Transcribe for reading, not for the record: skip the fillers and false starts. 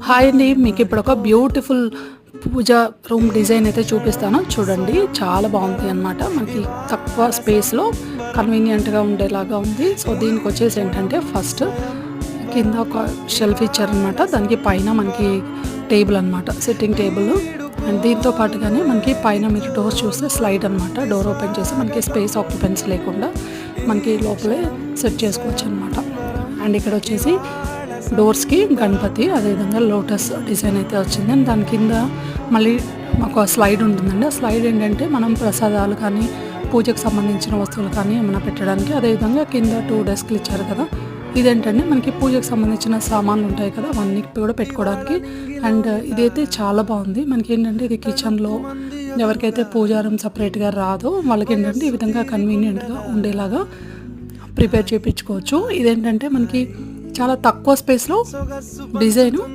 Hi అండి, మీకు ఇప్పుడు ఒక బ్యూటిఫుల్ పూజ రూమ్ డిజైన్ అయితే చూపిస్తాను చూడండి. చాలా బాగుంది అనమాట. మనకి తక్కువ స్పేస్లో కన్వీనియంట్గా ఉండేలాగా ఉంది. సో దీనికి వచ్చేసి ఏంటంటే ఫస్ట్ కింద ఒక షెల్ఫ్ ఇచ్చారనమాట. దానికి పైన మనకి టేబుల్ అనమాట, సిట్టింగ్ టేబుల్. అండ్ దీంతో పాటుగానే మనకి పైన మీరు డోర్ చూస్తే స్లైడ్ అనమాట. డోర్ ఓపెన్ చేసి మనకి స్పేస్ ఆక్యుపెన్స్ లేకుండా మనకి లోపలే సెట్ చేసుకోవచ్చు అనమాట. అండ్ ఇక్కడ వచ్చేసి డోర్స్కి గణపతి, అదేవిధంగా లోటస్ డిజైన్ అయితే వచ్చింది. అండ్ దాని కింద మళ్ళీ ఒక స్లైడ్ ఉంటుందండి. ఆ స్లైడ్ ఏంటంటే మనం ప్రసాదాలు కానీ పూజకు సంబంధించిన వస్తువులు కానీ ఏమైనా పెట్టడానికి. అదేవిధంగా కింద 2 డెస్క్లు ఇచ్చారు కదా, ఇదేంటంటే మనకి పూజకు సంబంధించిన సామాన్లు ఉంటాయి కదా, అవన్నీ కూడా పెట్టుకోవడానికి. అండ్ ఇదైతే చాలా బాగుంది. మనకి ఏంటంటే ఇది కిచెన్లో ఎవరికైతే పూజారం సపరేట్గా రాదో వాళ్ళకి ఏంటంటే ఈ విధంగా కన్వీనియంట్గా ఉండేలాగా ప్రిపేర్ చేయించుకోవచ్చు. ఇదేంటంటే మనకి చాలా తక్కువ స్పేస్లో డిజైను